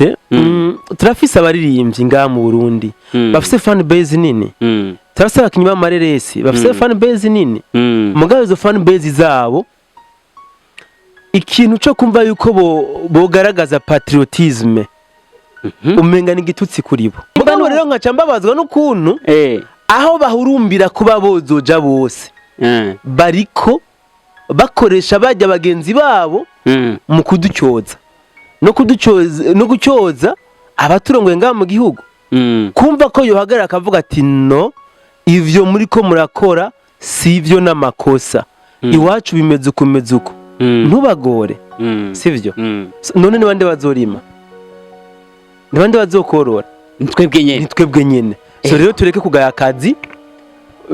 Augustin turafise abaririmbyi ngaha mu Burundi bafise fan base nini turafise abakinyi b'amareresi bafise fan base nini mugabe zo fan base zabo ikintu cyo kumva yuko bogaragaza patriotisme umenga n'igitutsi kuri bo mugabo rero nkaca mbabazwa n'ukuntu aho bahurumbira kuba bozoja bose bariko bakoresha bajya bagenzi babo mu kuducyoza no gucyoza abaturongoye ngaha mu gihugu kumva ko yohagarara akavuga ati no ivyo muri ko murakora sivyo n'amakosa iwacu bimeze uko ntubagore sivyo none ni bande bazorima ni bande bazokorora nitwebwe nyene so rero tureke kugaya akazi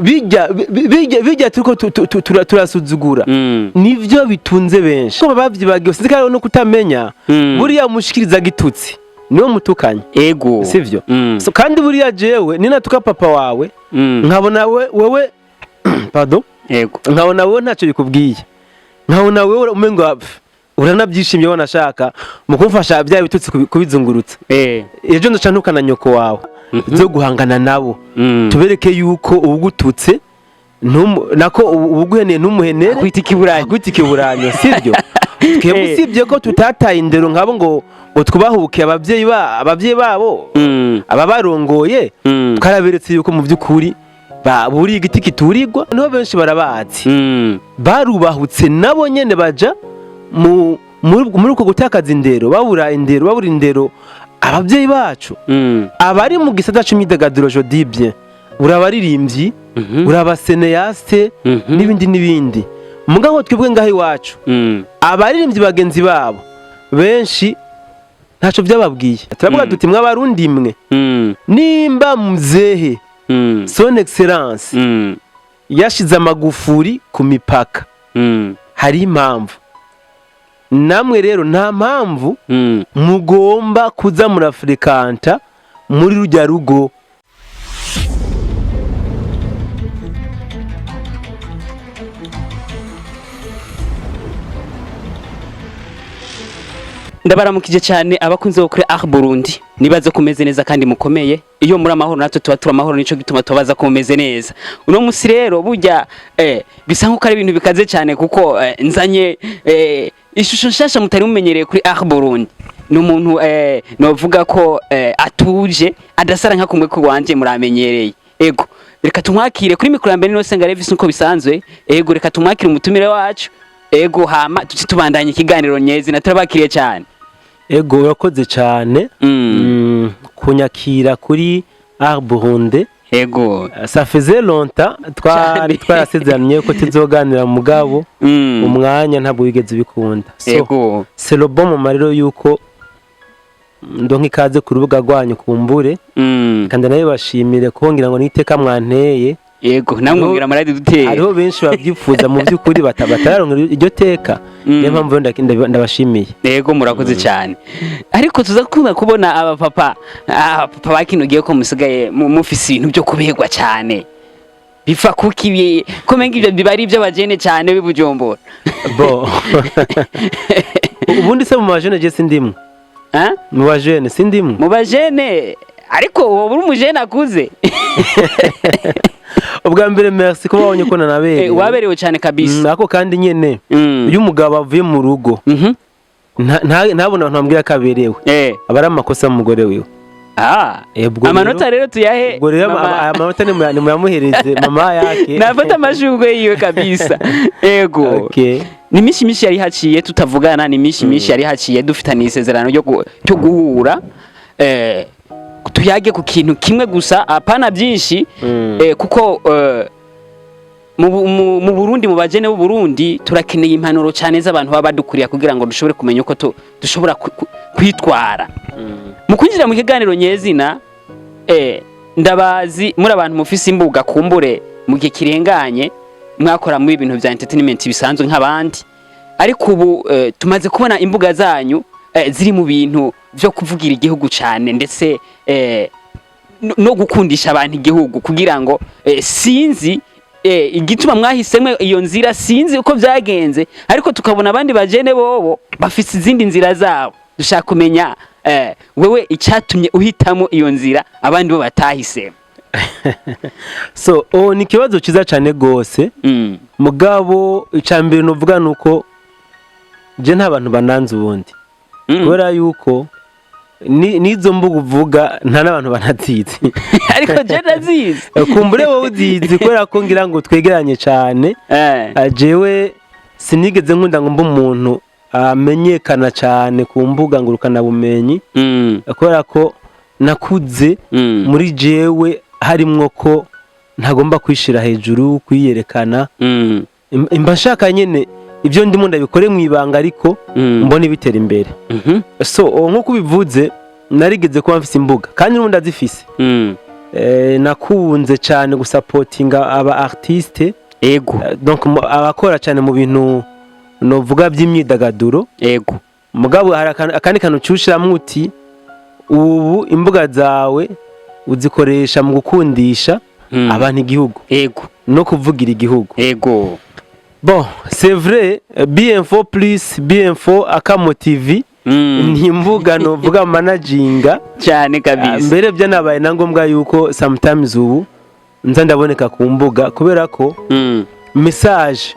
bijya turiko turasuzugura nivyo bitunze benshi ko bavyibagiye sinzikaro no kutamenya buriya mushikiriza gitutsi niwo mutukanye ego sivyo so kandi buriya jewe ninatuka papa wawe nkabona wewe pardon ego nkabona wewe ntacyo bikubwiye nkabona wewe umengo uranabyishimye wanashaka mu kumfasha bya bitutsi kubizungurutsa ejo ndaca ntukana nyoko wawe zo guhangana nabo tubereke yuko ubugututse nako ubuguheneye ntumuhenere kwita ikiburanyo sivyo twebwe usibye ko tutataye indero nkabo ngo twabahuke abavyeyi babo ababarongoye twaraberetse yuko mu by'ukuri buri igiti kiturirwa niho benshi barabazi barubahutse nabo nyene baja muri uko gutakaza indero babura indero abavyeyi bacu abari mu gisata c'imyidagaduro jodibye urabaririmbyi urabaseneyaste n'ibindi mugabo twebwe ngaho iwacu abaririmbyi bagenzi babo benshi ntaco byababwiye turavuga duti mwabarundi mwe nimba muzehe son excellence yashize amagufuri ku mipaka hari impamvu namwe rero nta mpamvu mugomba kuza murafrekanta muri rujya rugo ndabaramukije cyane abakunze bo kuri Burundi nibaze kumeze neza kandi mukomeye iyo muri amahoro natwe tuba turamahoro nico gituma tubaza kumeze neza uno musi rero burya bisa nkuko ari ibintu bikaze cyane kuko nzanye ishusho nshasha mutari mumenyereye kuri Burundi n'umuntu novuga ko atuje adasara nka kumwe ku wanje muramenyereye ego reka tumwakire kuri mikro yambere no senga Levis uko bisanzwe ego reka tumwakire umutumire wacu ego hama tubandanye ikiganiro nyezi naturabakiriye cyane ego urakoze cyane kunyakira kuri Burundi ego ça faisait longtemps twarasezeranye ko tuzoganira mugabo umwanya ntabwo wigeze bikunda ego c'est le bon moment rero yuko ndonka ikaze ku rubuga rwanyu kumbure kandi nayo bashimire kuhongira ngo niteka mwanteye ego namubwira maradi duteye hariho benshi babyifuza mu by'ukuri batararonka iryo teka niyo mpamvu ndabashimiye ego murakoze cyane ariko tuzakunda kubona abapapa bakinogiye ko musigaye mufise ibintu byo kubegwa cyane bifa kuki komenga ibyo bibari by'abajene cyane bibujombora bo ubundi se mu bajene je sindimwe mu bajene sindimwe mu bajene ariko wowe uri umujene akuze ubwa mbere merci ko wabonye ko nanabereye waberewe cyane kabisa nako kandi nyene iyo umugabo avuye mu rugo ntabona ntambwira kaberewe abari amakosa mugore wiwe amanota rero tuyahe ubwo rero amanota ni muyamuhereze mama yake nafata amashugwe yiwe kabisa ego ni mishi yari haciye tutavugana ni mishi yari haciye dufitanye isezerano ryo guhura tuyage ku kintu kimwe gusa apana byinshi kuko mu Burundi mu bajene b'u Burundi turakeneye impanuro cyane z'abantu baba badukuriya kugira ngo dushobore kumenya uko dushobora kwitwara mu kwinjira mu kiganiro nyezina ndabazi muri abantu mufise imbuga kumbure mu gihe kirenganye mwakora mu ibintu bya entertainment bisanzwe nk'abandi ariko ubu tumaze kubona imbuga zanyu ziri mu bintu byo kuvugira igihugu cyane ndetse no gukundisha abantu igihugu kugira ngo sinzi igituma mwahisemo iyo nzira sinzi uko byagenze ariko tukabona abandi bajene bobo bafise izindi nzira zabo dushaka kumenya wewe icyatumye uhitamo iyo nzira abandi bo batahisemo? So ni ikibazo cyiza cyane gose. Mugabo icambere novuga nuko je nta bantu bananze ubundi. Kubera yuko nizo mbuga uvuga nta n'abantu banazizi. Ariko je nazizi. Kumbure wowe uzizi kubera ko ngira ngo twegeranye cyane. Jewe sinigeze nkunda ngo mbe umuntu amenyekana cyane ku mbuga ngurukana bumenyi. Kubera ko nakuze muri jewe harimwo ko ntagomba kwishira hejuru kwiyerekana. Imba nshaka nyene ibyo ndimo ndabikore mu ibanga ariko mbone bitera imbere. So nkuko bivuze narigeze kuba mfise imbuga kandi n'ubundi azifise. Nakunze cyane gusupportinga aba artiste. Ego. Donc abakora cyane mu bintu novuga by'imyidagaduro. Ego. Mugabo hari akandi kantu cyushiramo uti ubu imbuga zawe uzikoresha mu gukundisha abantu igihugu. Ego. No kuvugira igihugu. Ego. Bon, c'est vrai, BM4 plus BM4 Akamo TV ni imbuga novuga managinga cyane kabisa. Mbere byo nabaye nangombwa yuko sometimes ubu nza ndaboneka ku mbuga kubera ko message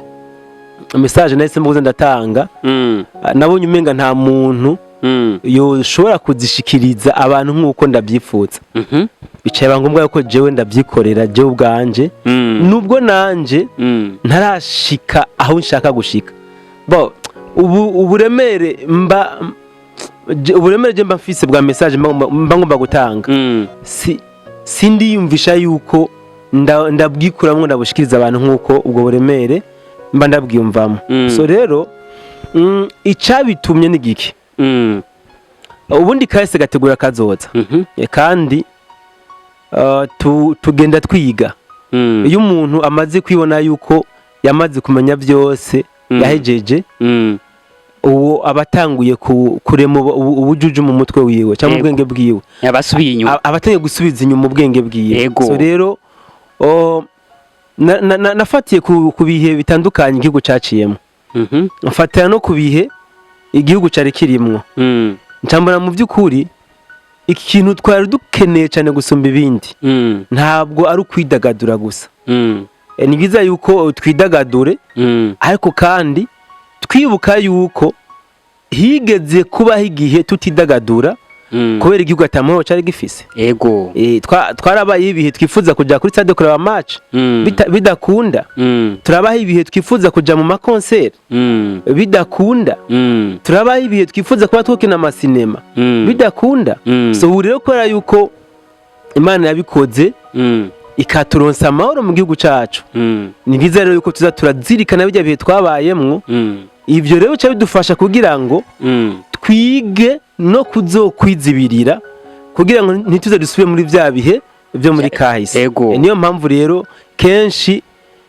nahise mbuze ndatanga. Nabonye umenga nta muntu yoshobora kuzishikiriza abantu nkuko ndabyifuza. Bicaye bangombwa yuko jewe ndabyikorera jewe ubwanje. Nubwo nanje ntarashika aho nshaka gushika. Bo uburemere je mba mfise bwa message mba ngomba gutanga. Sindiyumvisha yuko ndabwikuramwo ndabushikiriza abantu nkuko ubwo buremere mba ndabwiyumvamo. So rero icabitumye ni giki? Ubundi kahise gategura kazoza. Kandi tugenda twiga. Iyo umuntu amaze kwibona yuko yamaze kumenya byose yahejeje, uwo abatanguye kurema ubujuju mu mutwe wiwe cyangwa ubwenge bwiwe. Yabasubiye inyuma. Abatangiye gusubiza inyuma ubwenge bwiwe. So rero nafatiye ku bihe bitandukanye igihugu caciyemo. Nafatira no ku bihe igihugu cari kirimwo. Ncambona mu by'ukuri iki kintu twari dukeneye cyane gusumba ibindi. Ntabwo ari ukwidagadura gusa. Ni byiza yuko twidagadure ariko kandi twibuka yuko higeze kubaho igihe tutidagadura kubera igihugu atamahoro cyari gifise. Ego. Twarabaye ibihe twifuza kujya kuri stade kureba match bidakunda. Turabaho ibihe twifuza kujya mu makonseri bidakunda. Turabaho ibihe twifuza kuba twokina amasinema bidakunda. So rero kubera yuko Imana yabikoze ikaturonsa amahoro mu gihugu cyacu, ni byiza rero yuko tuza turazirikana bijya bihe twabayemwo. Ivyo rero cyo bidufasha kugira ngo twige no kuzokwizibirira kugira ngo ntituze dusubire muri bya bihe byo muri kahise. Niyo mpamvu rero kenshi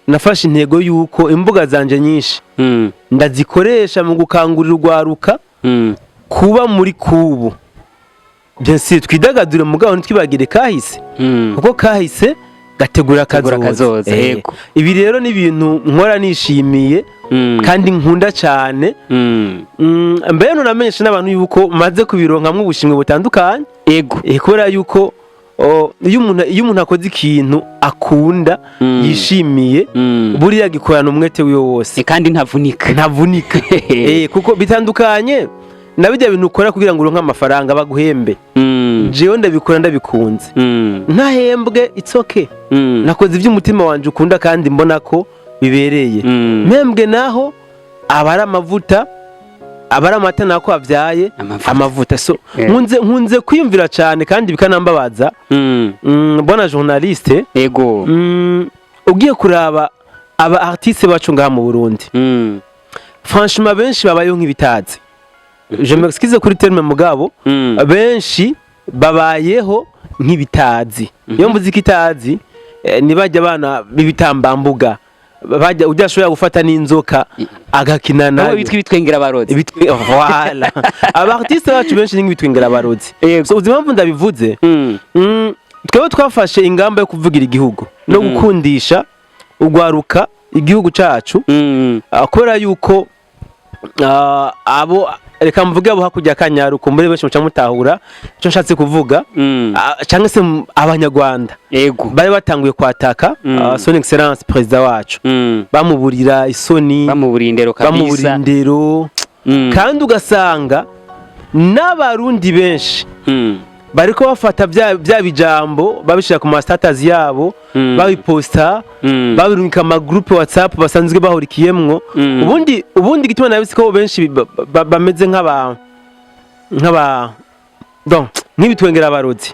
nafashe intego yuko imbuga zanje nyinshi ndazikoresha mu gukangurira urwaruka kuba muri kubu. Byensi twidagadure mugabo ntitwibagire kahise kuko kahise gategura kazoza. Ibi rero ni ibintu nkora nishimiye kandi nkunda cyane. Mbere namenyesha n'abantu yuko maze kubironkamwe ubushimwe butandukanye. Kubera yuko iyo umuntu akoze ikintu akunda yishimiye buriya gikorana umwete wiwe wose kandi ntavunika. Kuko bitandukanye na bijya bintu ukora kugira ngo uronke amafaranga baguhembe. Jewe ndabikora ndabikunze. Ntahembwe it's okay. Nakoze iby'umutima wanje ukunda kandi mbona ko bibereye. Mpembwe naho abara amavuta abara amata nako avyaye amavuta. So nkunze kwiyumvira cyane kandi bikanambabaza. Bona journaliste. Ego. Ugiye kuraba aba artiste bacu ngaha mu Burundi. Franchement benshi babayeho nk'ibitazi. Je m'excuse kuri terme mugabo benshi babayeho nk'ibitazi. Iyo muziki itazi nibajya abana bibitambambuga bajya udashobora gufata n'inzoka agakina nayo bitwengera abarozi. Voilà. Aba artiste bacu benshi ni nk'ibitwengera abarozi. So uzima mvu ndabivuze. Twebwe twafashe ingamba yo kuvugira igihugu no gukundisha ugwaruka igihugu cacu. Akora yuko abo reka mvuge abo hakurya kanyaru kumbure benshi muca mutahura icyo nshatse kuvuga cyangwa se abanyarwanda yego bari batanguye kwataka son excellence president wacu bamuburira isoni bamubura indero kabisa kandi ugasanga n'abarundi benshi bariko bafata bya bijambo babishira ku ma status yabo babiposta babirungika ama group WhatsApp basanzwe bahurikiyemwo ubundi gituma nabisi ko benshi bameze nk'aba donc nk'ibitwengera abarozi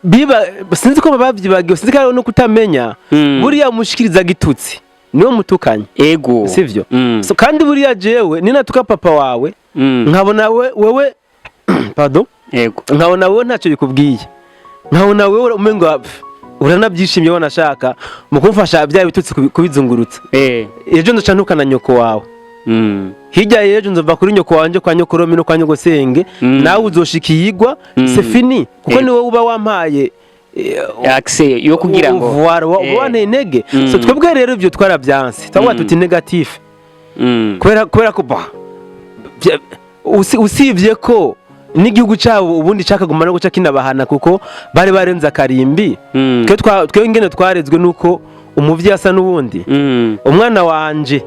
biba sinzi ko babyibagiye sinzi ko no kutamenya buriya mushikiriza gitutsi niwo mutukanye ego sivyo so kandi buriya jewe ninatuka papa wawe nkabona wewe pardon yego nkabona wewe ntacyo bikubwiye nkabona wewe umengo uranabyishimye wanashaka mu kumfasha bya bitutsi kubizungurutsa ejo ndo cantukana nyoko wawe hirya ejo nzova kuri nyoko wanje kwa nyokoromi no kwa nyogosenge nawe uzoshikiyigwa c'est fini kuko ni wowe uba wampaye accès yo kugira ngo wane intege so twebwe rero ibyo twarabyanse twabwa tuti negative kubera ko usibye ko n'igihugu cyabo ubundi cyakaguma no guca kinabahana kuko bari barenza akarimbi twe ingene twarezwe nuko umuvyi asa n'ubundi umwana wanje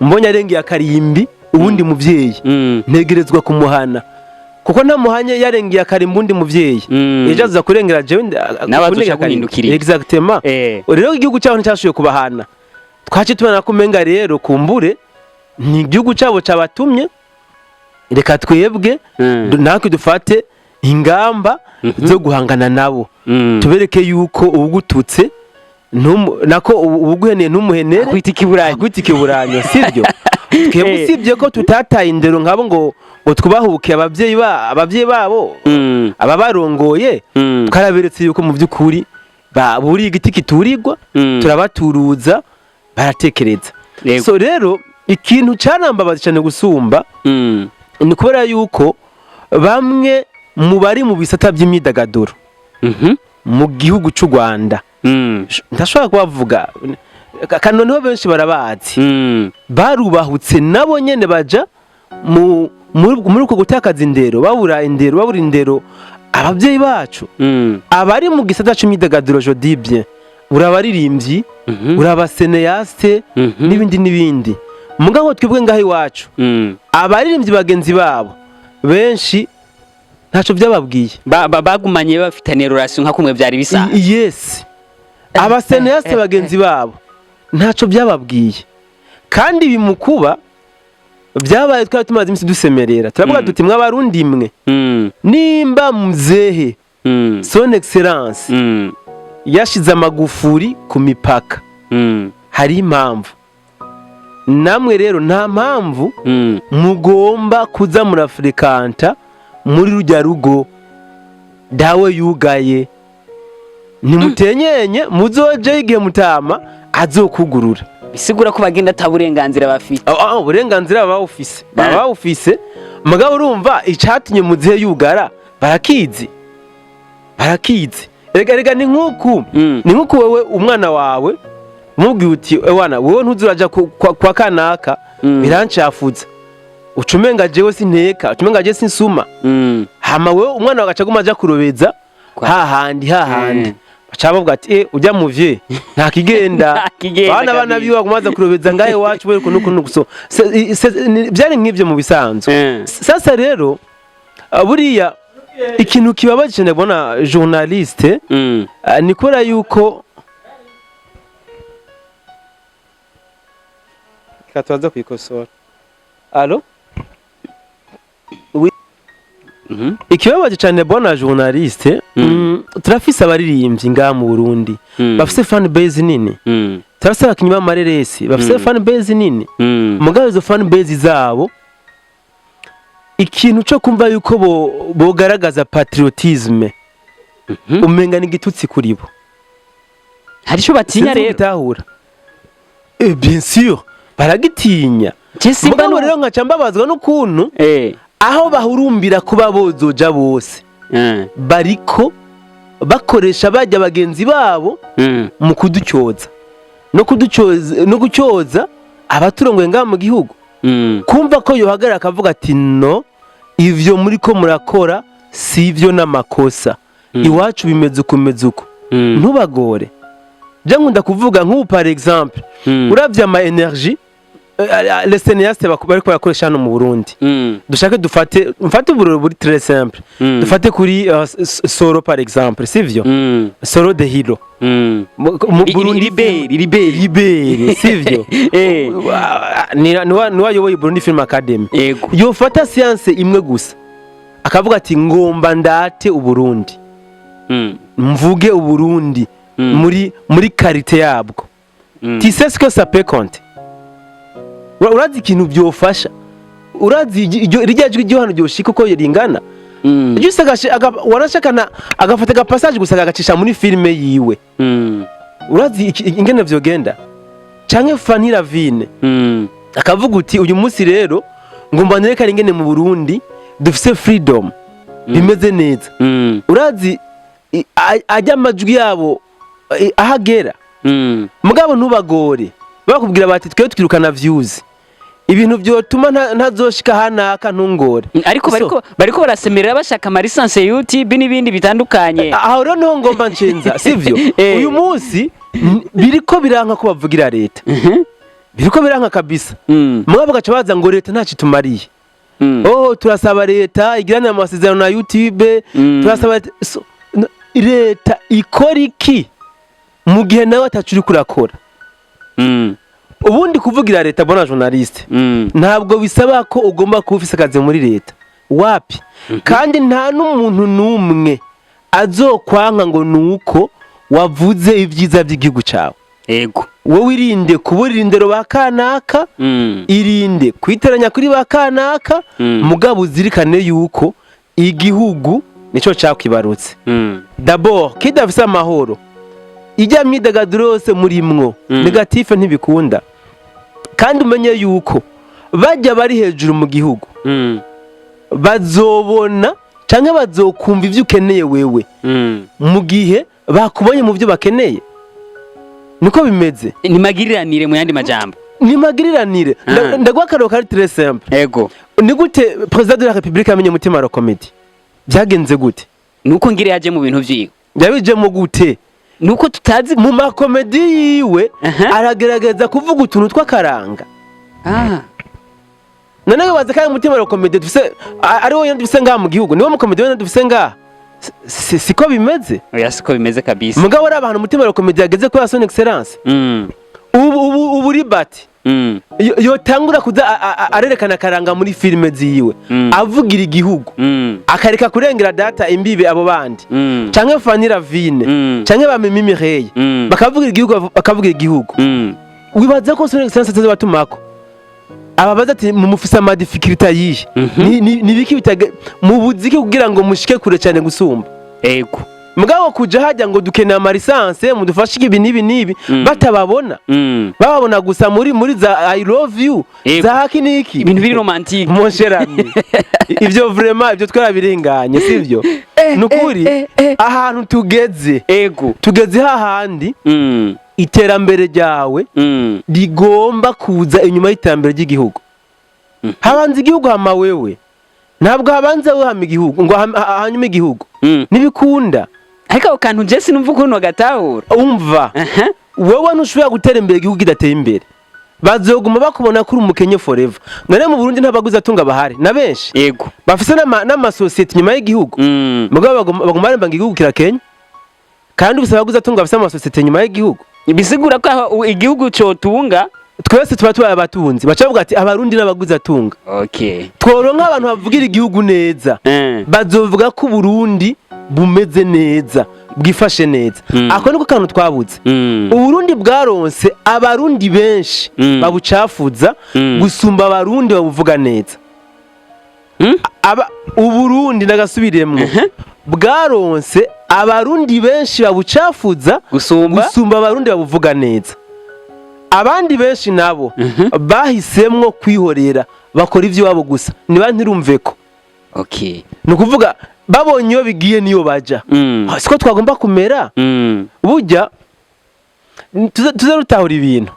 mbonye arengeye akarimbi ubundi muvyeyi ntegerezwa kumuhana kuko ntamuhanye yarengeye akarimbi undi muvyeyi ejo aza kurengera jewe n'abazoca guhindukira exactement rero igihugu cyabo nticyashoboye kubahana twaje tubana kumenga rero kumbure ni igihugu cyabo cabatumye reka twebwe natwe dufate ingamba zo guhangana nabo tubereke yuko ubugututse nako ubuguheneye ntumuhenere kwita ikiburanyo sibyo twebwe usibye ko tutataye indero nkabo ngo twubahuke ababyeyi babo ababarongoye twaraberetse yuko mu by'ukuri buri igiti kiturigwa turabaturuza baratekereza so rero ikintu cyarambabaza cyane gusumba ni kubera yuko bamwe mu bari mu bisata by'imyidagaduro mu gihugu cy'u Rwanda ndashobora kubavuga kandi niho benshi barabazi barubahutse nabo nyene baja muri uko gutakaza indero babura indero ababyeyi bacu abari mu gisata cy'imyidagaduro jodibye urabaririmbyi urabaseneyaste n'ibindi mugabo twebwe ngaho iwacu abaririmbyi bagenzi babo benshi ntaco byababwiye bagumanye bafitanye relation nka kumwe byari bisa yes abaseneyaste bagenzi babo ntaco byababwiye kandi bimukuba byabaye twari tumaze imisi dusemerera turavuga tuti mwabarundi imwe nimba muzehe son excellence yashize amagufuri ku mipaka hari impamvu namwe rero nta mpamvu mugomba kuza murafrekanta muri rujya rugo dawe yugaye nimutenyenye muzoje igihe mutama azokugurura bisigura ko bagenda ataburenganzira bafite uburenganzira baba ufise mugabo urumva icatinye muzihe yugara barakizi erega ni nkuko wewe umwana wawe mubwiye uti ewana wowe ntuzuraja kwa kanaka birancafuza ucumenga jewe sinteka ucumenga je sinsuma hama wewe umwana wagaca guma aja kurobeza hahandi bacabavuga ati ujya muvye nta kigenda bana biwa gumaza kurobeza ngaye wacu we kunuko so byari nk'ibyo mu bisanzwe sasa rero buriya ikintu kibabaje cyane bona journaliste nikora yuko kataza kwikosora allo ikibabaje cyane bona journaliste turafise abaririmbyi nga mu Burundi bafise fan base nini turafise abakinyi b'amareresi bafise fan base nini mugabo izo fan base zabo ikintu cyo kumva yuko bogaragaza patriotisme umenga ni gitutsi kuri bo hari cyo batinya rero bitahura bien sûr baragitinya mugabo rero nkaca mbabazwa n'ukuntu aho bahurumbira kuba bozoja bose bariko bakoresha bajya bagenzi babo mu kuducyoza no gucyoza abaturongoye ngaha mu gihugu kumva ko yohagarara akavuga ati no ivyo muri ko murakora si ivyo n'amakosa iwacu bimeze uko ntubagore je nkunda kuvuga nk'ubu par exemple uravye ama energie les cinéastes bariko barakoresha hano mu Burundi dushake mfate uburoro buri très simple dufate kuri Soro par exemple sivyo Soro de Hilo Liberi sivyo ni wayoboye Burundi Film Academy yofata science imwe gusa akavuga ati ngomba ndate uburundi mvuge uburundi muri karite yabwo tu sais ce que ça peut compter urazi ikintu byofasha urazi irya jwi ryo hano ryoshika uko ringana warashakana agafata aga passage gusa agacisha muri filme yiwe urazi ingene vyogenda canke Fanny Lavine akavuga uti uyu munsi rero ngomba nereka ingene mu Burundi dufise freedom bimeze neza urazi ajya amajwi yabo ahagera mugabo ntubagore bakubwira bati twe twirukana views ibintu byotuma ntazoshika hanaka ntungore bariko barasemerera bashaka ama license YouTube n'ibindi bitandukanye aho rero no ngomba ncenza sivyo uyu munsi biriko biranka ko bavugira leta biriko biranka kabisa mugabo gaca baza ngo leta nta kitumariye turasaba leta igirana amasezerano na YouTube turasaba leta ikora iki mu gihe nawe atacuri kurakora ubundi kuvugira leta bona journaliste ntabwo bisaba ko ugomba kufisa akazi muri leta wapi kandi nta n'umuntu numwe azokwanka ngo nuko wavuze ibyiza by'igihugu cyawe yego wowe irinde kuburira indero bakanaka irinde kwiteranya kuri bakanaka mugabo uzirikane yuko igihugu nico cyakibarutse d'abord kidafisa amahoro ijya myidagaduro yose murimwo negative ntibikunda kandi umenye yuko bajya bari hejuru mu gihugu bazobona canke bazokumva ivyo ukeneye wewe mu gihe bakubonye mu byo bakeneye niko bimeze ni magiriranire mu yandi majambo ni magiriranire ndagwa karo kari très simple yego ni gute president de la République amenye mutima ro comedy byagenze gute nuko ngire yaje mu bintu vyiwe yabije mu gute nuko tutazi mu makomedi yiwe aragerageza kuvuga utuntu twakaranga nanawe waza kandi mutima ro comedy dufise ari wowe dufise ngaha mu gihugu niwe mu comedy we dufise ngaha siko bimeze oya siko bimeze kabisa mugabo ari abantu mutima ro comedy yageze ko son excellence ubu ribati yo tangura kuza arerekana karanga muri filme ziwe avugira igihugu akareka kurengera data imbibe abo bandi canke Fanny Lavine canke ba Mimi Mireille bakavugira igihugu bakavugira igihugu wibaza ko son excellence taze batumako ababaza ati mu mufisa ama difficulty yihe ni biki bitage mu buziki kugira ngo mushike kure cyane gusumba yego mugabo kuja hajya ngo dukeneye ama license mudufashike ibi nibi batababona bababona gusa muri za I love you za haki niki ibintu biri romantique mon cher ami ivyo vraiment ivyo twarabirenganye sivyo nukuri ahantu tugeze ego tugeze hahandi iterambere ryawe rigomba kuza inyuma y'iterambere ry'igihugu habanza igihugu hama wewe ntabwo habanza we hama igihugu ngo hanyuma igihugu nibikunda ariko kantu je sinumva ukuntu gatahura umva wewe ntushobora gutera imbere igihugu kidateye imbere bazoguma bakubona kuri umukenye forever none mu Burundi ntabaguze atunga bahari na benshi yego bafise n'ama society nyuma y'igihugu mugabo baguma baremba igihugu kirakenya kandi ubusaba baguze atunga bafise ama society nyuma y'igihugu bisigura ko igihugu cyo tunga twese tuba tubaye abatunzi bacavuga ati abarundi n'abaguze atunga tworonka abantu bavugira igihugu neza bazovuga ko Burundi bumeze neza bwifashe neza ako niko kantu twabuze Uburundi bwaronse abarundi benshi babucafuza gusumba abarundi babuvuga neza Uburundi nagasubiremwe bwaronse abarundi benshi babucafuza gusumba abarundi babuvuga neza abandi benshi nabo bahisemwo kwihorera bakora ivyo wabo gusa niba ntirumveko nukuvuga babonye iyo bigiye niyo baja siko twagomba kumera burya tuze rutahura ibintu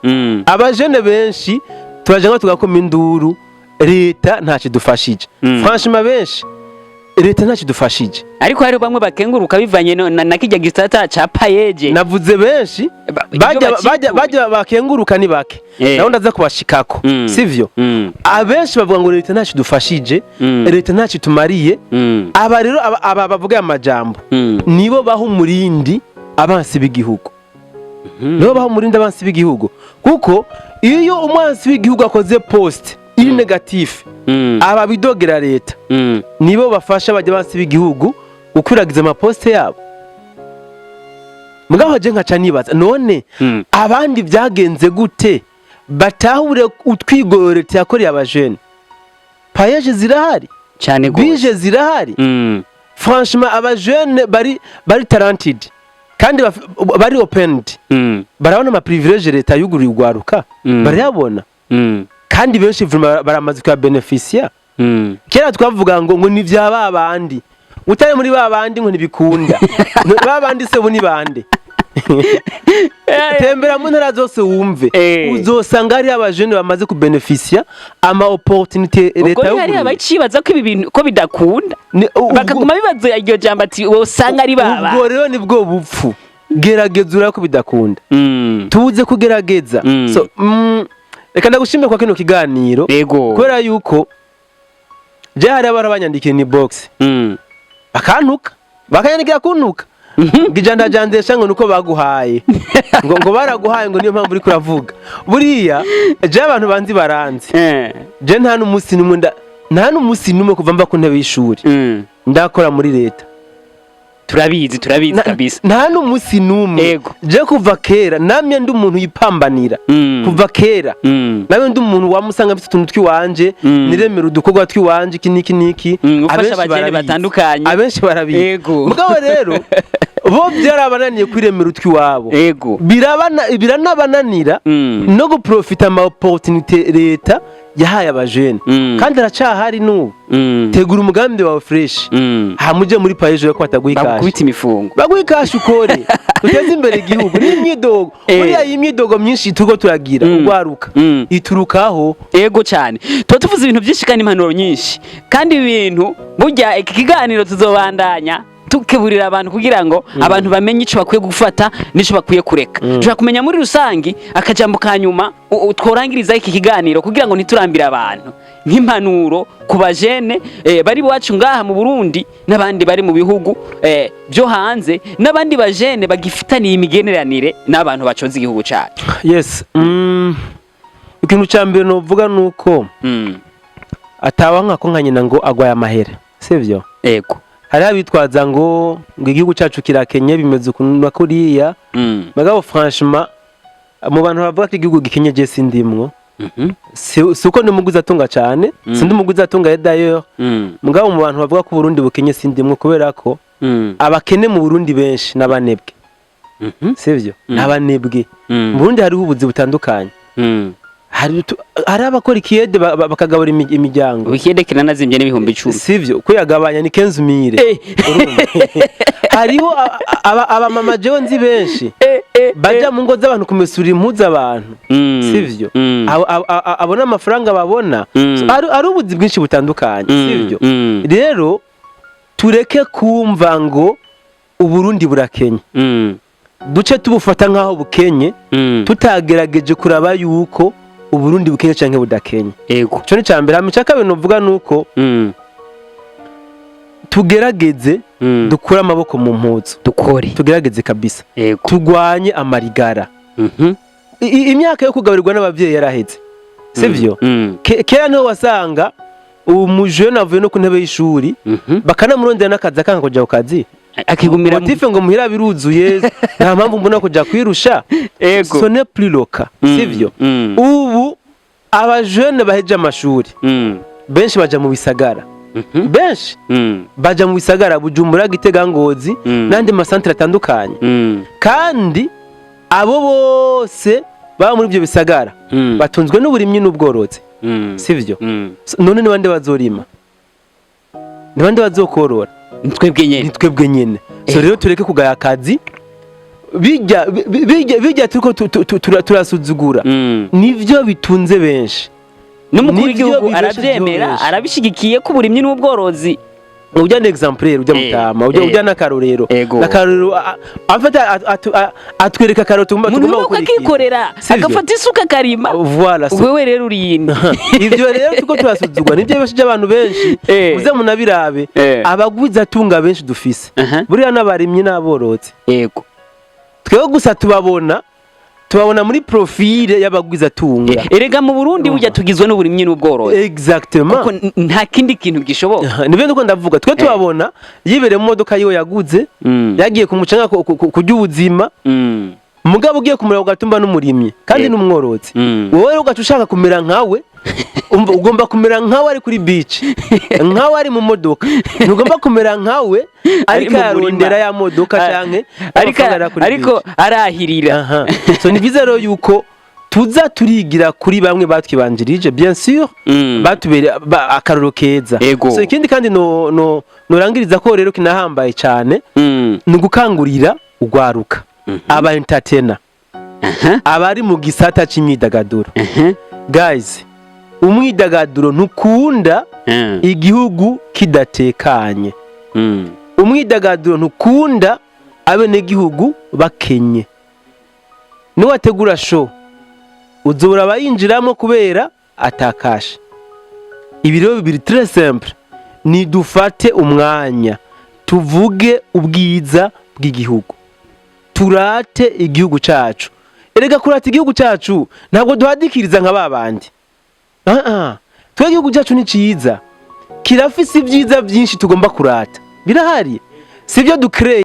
abajene benshi turaje ngo tugakoma induru leta ntakidufashije franchement benshi leta ntakidufashije ariko hari bamwe bakenguruka bivanye na kijya gisata ca payeje navuze benshi bajya bakenguruka ni bake naho ndaza kubashikako sivyo abenshi bavuga ngo leta ntakidufashije leta ntakitumariye aba rero aba bavuga amajambo nibo baho umurindi abansi b'igihugu nibo baho umurindi abansi b'igihugu kuko iyo umwansi w'igihugu akoze post iri negatif aba bidogera leta nibo bafasha bajya abansi b'igihugu gukwiragiza amaposte yabo mugabo je nkaca nibaza none abandi byagenze gute batahure utwigoro leta yakoreye abajene payeje zirahari cyane gose bije zirahari franchement abajene bari talented kandi bari opened barabona ama privilege leta yuguriye ugwaruka barayabona kandi benshi baramaze kwa beneficia kera twavuga ngo ni vya babandi utari muri babandi ngo ntibikunda babandi se buni bande tembera mu ntara zose wumve uzosanga ari abajene bamaze ku beneficia ama opportunity leta yo hari abacibaza ko ibi bintu ko bidakunda bakaguma bibaza iryo jambo ati usanga ari baba ubwo rero nibwo bupfu gerageza urako bidakunda tubuze kugerageza so reka ndagushimire kwa kino kiganiro kubera yuko je hari abarabanyandikiye ni box bakantuka bakanyandikira kuntuka ngijanda jandesha ngo nuko baguhaye ngo baraguhaye ngo niyo mpamvu uri kuravuga buriya je abantu banzi baranzi je nta n'umusi numwe kuva mba ku ntebe y'ishuri ndakora muri leta turabizi kabisa nta n'umusi numwe je kuva kera namye ndi umuntu yipambanira kuva kera namye ndi umuntu wamusanga bifite utuntu twiwanje niremera udukorwa twiwanje niki ufasha abageni batandukanye abenshi barabizi mugabo rero bo byarabananiye kwiremera utwiwabo biranabananira no guprofita ama opportunity leta yahaye abajene kandi aracahari n'ubu tegura umugambi wawe fresh hamuje muri payeje yo kwataguha ikashi bakubita imifungo baguha ikashi ukore uteze imbere igihugu n'imyidogo buriya imyidogo myinshi turiko turagira ugwaruka iturukaho cyane tuvuze ibintu byinshi kandi impanuro nyinshi kandi ibintu burya iki kiganiro tuzobandanya tukeburira abantu kugira ngo abantu bamenye ico bakwiye gufata nico bakwiye kureka ushaka kumenya muri rusangi akajambo kanyuma tworangiriza iki kiganiro kugira ngo niturambira abantu nk'impanuro ku bajene bari wacu ngaha mu Burundi n'abandi bari mu bihugu byo hanze n'abandi bajene bagifitaniye imigeneranire n'abantu bacoze igihugu cyacu yes ikintu cyambere no vuga nuko atawa nkako nkanyina ngo agwaye amahere sivyo hari abitwaza ngo igihugu cyacu kirakenye bimeze ukuntu kuriya magabo franchement mu bantu bavuga ko igihugu gikenye je sindimwo suko ndumuguza atunga cyane sindumuguza atunga d'ailleurs mugabo mu bantu bavuga ko Burundi bukenye sindimwo kubera ko abakene mu Burundi benshi nabanebwe sivyo nabanebwe mu Burundi hari ubuzi butandukanye hari abakora ikiyede bakagabura imiryango ikiyede kinanazimye n'ibihumbi 10 sivyo kuyagabanya ni 15000 hariho aba mama jewe nzi benshi baja mu ngo z'abantu kumesura impuzu abantu sivyo abona amafaranga babona ari ubuzi bwinshi butandukanye sivyo rero tureke kumva ngo Uburundi burakenye duce tubufata nkaho bukenye tutagerageje kuraba yuko Uburundi bukenye canke budakenye cyo ni cyambere amica kabintu uvuga nuko tugerageze dukura amaboko mu mpuzu tugerageze kabisa tugwanye amarigara imyaka yo kugaburirwa n'abavyeyi yaraheze sivyo kera no wasanga umujene avuye no ku ntebe y'ishuri bakanamurondera n'akazi akanga kujya ku kazi akigumira motife ngo muhira biruzuye nta mpamvu mbona kujya kwirusha so ne plus loca sivyo ubu abajene baheje amashuri benshi baja mu bisagara benshi baja mu bisagara Bujumbura Gitega Ngozi nandi masantre atandukanye kandi abo bose baba muri ibyo bisagara batunzwe n'uburimyi n'ubworozi sivyo none nibande bazorima nibande bazokorora nitwebwe nyene so rero tureke kugaya akazi bijya turiko turasuzugura nivyo bitunze benshi n'umukuru w'igihugu aravyemera arabishigikiye ko uburimyi n'ubworozi ujya n'exemplaire ujya mutama ujya n'akarorero n'akarorero afata atwereka karoro tugomba akikorera agafata isuka karima voilà wewe rero uriyindi ivyo rero tuko turasuzugwa nivyo bashije abantu benshi uze munabirabe abagwiza tunga benshi dufise buriya n'abarimyi n'aborozi yego twego gusa tubabona muri profile y'abagwiza tunga erega mu Burundi burya tugizwe n'uburimyi n'ubworozi exactement kuko nta kindi kintu gishoboka nivyo nuko ndavuga twe tubabona yibere mu modoka yiwe yaguze yagiye kumucanga kujya ubuzima mugabo ugiye kumura ugatumba n'umurimyi kandi n'umworozi wowe rero ugacushaka kumera nkawe ugomba kumera nkawe ari kuri beach nkawe ari mu modoka ntugomba kumera nkawe ariko arondera ya modoka canke ariko arahirira so ni byiza rero yuko tuza turigira kuri bamwe batwibanjirije bien sûr batubere akaroro keza so ikindi kandi no norangiriza ko rero kinahambaye cyane ni gukangurira ugwaruka aba entertainer abari mu gisata c'imyidagaduro guys umwidagaduro ntukunda igihugu kidatekanye umwidagaduro ntukunda abene gihugu bakenye niwategura show uzobura bayinjiramo kubera atakashe ibiro bibiri très simple ni dufate umwanya tuvuge ubwiza bw'igihugu turate igihugu cacu erega kurata igihugu cacu ntabwo duhadikiriza nka babandi twe igihugu cyacu ni ciza kirafise ibyiza byinshi tugomba kurata birahari sivyo dukreye